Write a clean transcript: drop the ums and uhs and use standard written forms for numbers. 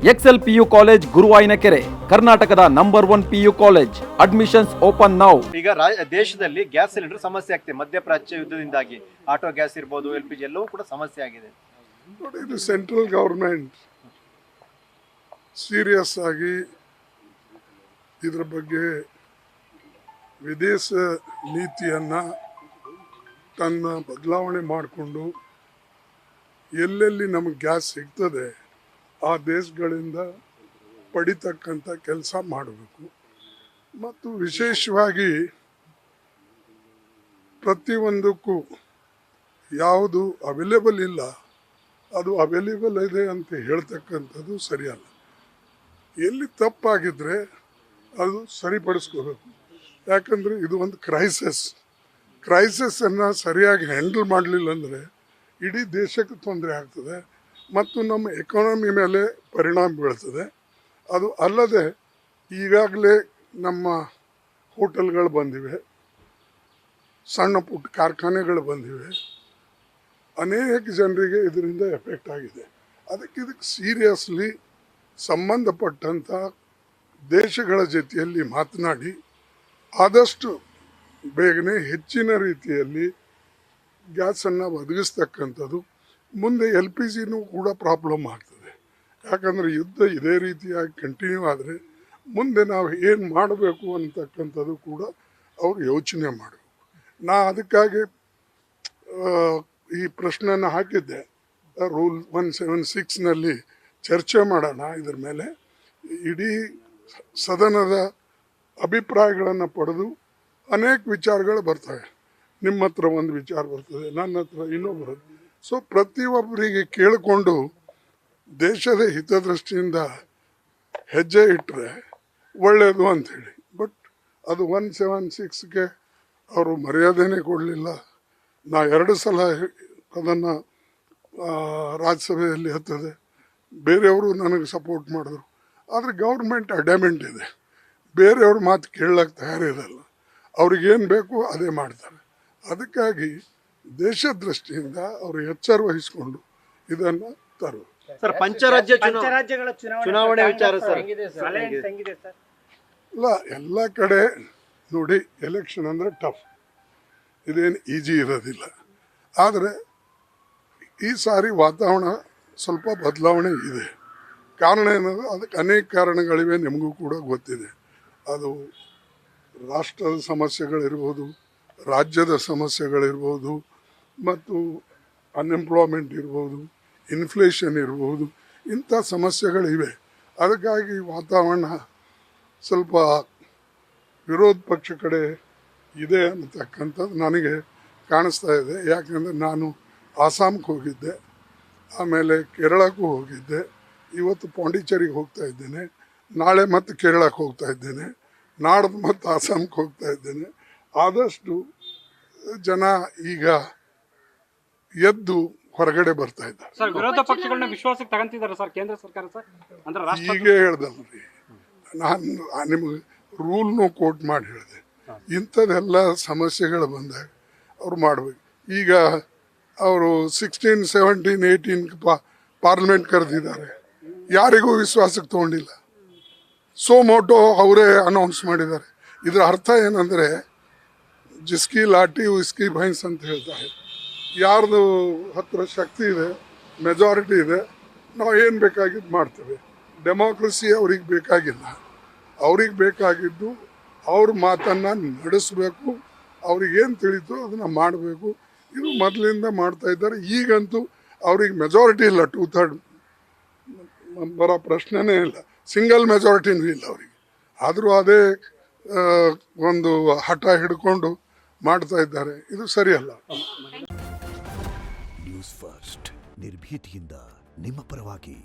Excel PU college ಗುರುವಾಯಿನಕೆರೆ, ಕರ್ನಾಟಕದ number 1 PU college. Admissions open now. ಈಗ ದೇಶದಲ್ಲಿ ಗ್ಯಾಸ್ ಸಿಲಿಂಡರ್ ಸಮಸ್ಯೆ ಆಗ್ತಿದೆ. ಮಧ್ಯಪ್ರಾಚ್ಯ ಯುದ್ಧದಿಂದಾಗಿ ಆಟೋ ಗ್ಯಾಸ್ ಇರ್ಬೋದು, LPG ಎಲ್ಲವೂ ಕೂಡ ಸಮಸ್ಯೆ ಆಗಿದೆ. ನೋಡಿ, ಇದು ಸೆಂಟ್ರಲ್ ಗವರ್ಮೆಂಟ್ ಸೀರಿಯಸ್ ಆಗಿ ಇದ್ರ ಬಗ್ಗೆ ವಿದೇಶ ನೀತಿಯನ್ನು ತನ್ನ ಬದಲಾವಣೆ ಮಾಡಿಕೊಂಡು ಎಲ್ಲೆಲ್ಲಿ ನಮಗೆ ಗ್ಯಾಸ್ ಸಿಗ್ತದೆ ಆ ದೇಶಗಳಿಂದ ಪಡಿತಕ್ಕಂಥ ಕೆಲಸ ಮಾಡಬೇಕು. ಮತ್ತು ವಿಶೇಷವಾಗಿ ಪ್ರತಿಯೊಂದಕ್ಕೂ ಯಾವುದು ಅವೈಲೇಬಲ್ ಇಲ್ಲ ಅದು ಅವೈಲೇಬಲ್ ಇದೆ ಅಂತ ಹೇಳ್ತಕ್ಕಂಥದ್ದು ಸರಿಯಲ್ಲ. ಎಲ್ಲಿ ತಪ್ಪಾಗಿದ್ದರೆ ಅದು ಸರಿಪಡಿಸ್ಕೋಬೇಕು. ಯಾಕಂದರೆ ಇದು ಒಂದು ಕ್ರೈಸಿಸನ್ನು ಸರಿಯಾಗಿ ಹ್ಯಾಂಡಲ್ ಮಾಡಲಿಲ್ಲ ಅಂದರೆ ಇಡೀ ದೇಶಕ್ಕೆ ತೊಂದರೆ ಆಗ್ತದೆ ಮತ್ತು ನಮ್ಮ ಎಕಾನಮಿ ಮೇಲೆ ಪರಿಣಾಮ ಬೀಳ್ತದೆ. ಅದು ಅಲ್ಲದೆ ಈಗಾಗಲೇ ನಮ್ಮ ಹೋಟೆಲ್ಗಳು ಬಂದಿವೆ, ಸಣ್ಣ ಪುಟ್ಟ ಕಾರ್ಖಾನೆಗಳು ಬಂದಿವೆ, ಅನೇಕ ಜನರಿಗೆ ಇದರಿಂದ ಎಫೆಕ್ಟ್ ಆಗಿದೆ. ಇದಕ್ಕೆ ಸೀರಿಯಸ್ಲಿ ಸಂಬಂಧಪಟ್ಟಂಥ ದೇಶಗಳ ಜೊತೆಯಲ್ಲಿ ಮಾತನಾಡಿ ಆದಷ್ಟು ಬೇಗನೆ ಹೆಚ್ಚಿನ ರೀತಿಯಲ್ಲಿ ಗ್ಯಾಸನ್ನು ಒದಗಿಸ್ತಕ್ಕಂಥದ್ದು. ಮುಂದೆ LPGನೂ ಕೂಡ ಪ್ರಾಬ್ಲಮ್ ಆಗ್ತದೆ. ಯಾಕಂದರೆ ಯುದ್ಧ ಇದೇ ರೀತಿಯಾಗಿ ಕಂಟಿನ್ಯೂ ಆದರೆ ಮುಂದೆ ನಾವು ಏನು ಮಾಡಬೇಕು ಅಂತಕ್ಕಂಥದ್ದು ಕೂಡ ಅವರು ಯೋಚನೆ ಮಾಡಬೇಕು. ನಾ ಅದಕ್ಕಾಗಿ ಈ ಪ್ರಶ್ನೆಯನ್ನು ಹಾಕಿದ್ದೆ. ರೂಲ್ 176ನಲ್ಲಿ ಚರ್ಚೆ ಮಾಡೋಣ, ಇದ್ರ ಮೇಲೆ ಇಡೀ ಸದನದ ಅಭಿಪ್ರಾಯಗಳನ್ನು ಪಡೆದು ಅನೇಕ ವಿಚಾರಗಳು ಬರ್ತವೆ. ನಿಮ್ಮ ಹತ್ರ ಒಂದು ವಿಚಾರ ಬರ್ತದೆ, ನನ್ನ ಹತ್ರ ಇನ್ನೊಬ್ಬರು. ಸೊ ಪ್ರತಿಯೊಬ್ಬರಿಗೆ ಕೇಳಿಕೊಂಡು ದೇಶದ ಹಿತದೃಷ್ಟಿಯಿಂದ ಹೆಜ್ಜೆ ಇಟ್ಟರೆ ಒಳ್ಳೆಯದು ಅಂಥೇಳಿ. ಬಟ್ ಅದು 176ಗೆ ಅವರು ಮರ್ಯಾದೆನೇ ಕೊಡಲಿಲ್ಲ. ನಾ 2 ಸಲ ಅದನ್ನು ರಾಜ್ಯಸಭೆಯಲ್ಲಿ ಹತ್ತದೆ, ಬೇರೆಯವರು ನನಗೆ ಸಪೋರ್ಟ್ ಮಾಡಿದ್ರು. ಆದರೆ ಗೌರ್ಮೆಂಟ್ ಅಡ್ಯಾಮೆಂಟ್ ಇದೆ, ಬೇರೆಯವ್ರ ಮಾತು ಕೇಳಕ್ಕೆ ತಯಾರಿರಲ್ಲ. ಅವ್ರಿಗೇನು ಬೇಕು ಅದೇ ಮಾಡ್ತಾರೆ. ಅದಕ್ಕಾಗಿ ದೇಶ ದೃಷ್ಟಿಯಿಂದ ಅವರು ಎಚ್ಚರ ವಹಿಸಿಕೊಂಡು ಇದನ್ನು ತರುವ. ಸರ್, ಪಂಚರಾಜ್ಯ ಚುನಾವಣೆ ವಿಚಾರ ಸರ್ ಇಲ್ಲ, ಎಲ್ಲ ಕಡೆ ನೋಡಿ, ಎಲೆಕ್ಷನ್ ಅಂದರೆ ಟಫ್, ಇದೇನು ಈಜಿ ಇರೋದಿಲ್ಲ. ಆದರೆ ಈ ಸಾರಿ ವಾತಾವರಣ ಸ್ವಲ್ಪ ಬದಲಾವಣೆ ಇದೆ. ಕಾರಣ ಏನಂದರೆ ಅದಕ್ಕೆ ಅನೇಕ ಕಾರಣಗಳಿವೆ, ನಿಮಗೂ ಕೂಡ ಗೊತ್ತಿದೆ. ಅದು ರಾಷ್ಟ್ರದ ಸಮಸ್ಯೆಗಳಿರ್ಬೋದು, ರಾಜ್ಯದ ಸಮಸ್ಯೆಗಳಿರ್ಬೋದು, ಮತ್ತು ಅನ್ಎಂಪ್ಲಾಯ್ಮೆಂಟ್ ಇರ್ಬೋದು, ಇನ್ಫ್ಲೇಷನ್ ಇರ್ಬೋದು, ಇಂಥ ಸಮಸ್ಯೆಗಳಿವೆ. ಅದಕ್ಕಾಗಿ ವಾತಾವರಣ ಸ್ವಲ್ಪ ವಿರೋಧ ಪಕ್ಷ ಕಡೆ ಇದೆ ಅನ್ನತಕ್ಕಂಥದ್ದು ನನಗೆ ಕಾಣಿಸ್ತಾ ಇದೆ. ಯಾಕೆಂದರೆ ನಾನು ಆಸಾಮ್ಗೆ ಹೋಗಿದ್ದೆ, ಆಮೇಲೆ ಕೇರಳಕ್ಕೂ ಹೋಗಿದ್ದೆ, ಇವತ್ತು ಪಾಂಡಿಚೇರಿಗೆ ಹೋಗ್ತಾ ಇದ್ದೇನೆ, ನಾಳೆ ಮತ್ತೆ ಕೇರಳಕ್ಕೆ ಹೋಗ್ತಾ ಇದ್ದೇನೆ, ನಾಡ್ದು ಮತ್ತು ಆಸಾಮ್ಗೆ ಹೋಗ್ತಾ ಇದ್ದೇನೆ. ಆದಷ್ಟು ಜನ ಈಗ ಎದ್ದು ಹೊರಗಡೆ ಬರ್ತಾ ಇದ್ದಾರೆ. ಸರ್, ವಿರೋಧ ಪಕ್ಷಗಳನ್ನ ವಿಶ್ವಾಸಕ್ಕೆ ತಗೊಂತಿದ್ದಾರೆ ಸರ್ ಕೇಂದ್ರ ಸರ್ಕಾರ. ಸರ್, ಅಂದ್ರೆ ಈಗ ಹೇಳ್ದಲ್ರಿ, ನಾನು ನಿಮಗೆ ರೂಲ್ನು ಕೋಟ್ ಮಾಡಿ ಹೇಳಿದೆ. ಇಂಥದ್ದೆಲ್ಲ ಸಮಸ್ಯೆಗಳು ಬಂದಾಗ ಅವ್ರು ಮಾಡಬೇಕು. ಈಗ ಅವರು 16, 17, 18 ಪಾರ್ಲಿಮೆಂಟ್ ಕರೆದಿದ್ದಾರೆ, ಯಾರಿಗೂ ವಿಶ್ವಾಸಕ್ಕೆ ತೊಗೊಂಡಿಲ್ಲ. ಸೋಮೋಟೋ ಅವರೇ ಅನೌನ್ಸ್ ಮಾಡಿದ್ದಾರೆ. ಇದರ ಅರ್ಥ ಏನಂದರೆ ಜಿಸ್ಕಿ ಲಾಟಿ ಉಸ್ಕಿ ಭೈನ್ಸ್ ಅಂತ ಹೇಳ್ತಾರೆ. ಯಾರ್ದು ಹತ್ರ ಶಕ್ತಿ ಇದೆ, ಮೆಜಾರಿಟಿ ಇದೆ, ನಾವು ಏನು ಬೇಕಾಗಿದ್ದು ಮಾಡ್ತೇವೆ. ಡೆಮೋಕ್ರಸಿ ಅವ್ರಿಗೆ ಬೇಕಾಗಿಲ್ಲ. ಅವ್ರಿಗೆ ಬೇಕಾಗಿದ್ದು ಅವ್ರ ಮಾತನ್ನು ನಡೆಸಬೇಕು, ಅವ್ರಿಗೇನು ತಿಳಿತು ಅದನ್ನು ಮಾಡಬೇಕು. ಇದು ಮೊದಲಿಂದ ಮಾಡ್ತಾ ಇದ್ದಾರೆ. ಈಗಂತೂ ಅವ್ರಿಗೆ ಮೆಜಾರಿಟಿ ಇಲ್ಲ, 2/3 ಬರೋ ಪ್ರಶ್ನೆನೇ ಇಲ್ಲ, ಸಿಂಗಲ್ ಮೆಜಾರಿಟಿನೂ ಇಲ್ಲ ಅವರಿಗೆ. ಆದರೂ ಅದೇ ಒಂದು ಹಠ ಹಿಡ್ಕೊಂಡು ಮಾಡ್ತಾ ಇದ್ದಾರೆ. ಇದು ಸರಿಯಲ್ಲ. ನ್ಯೂಸ್ ಫಸ್ಟ್, ನಿರ್ಭೀತಿಯಿಂದ ನಿಮ್ಮ ಪರವಾಗಿ.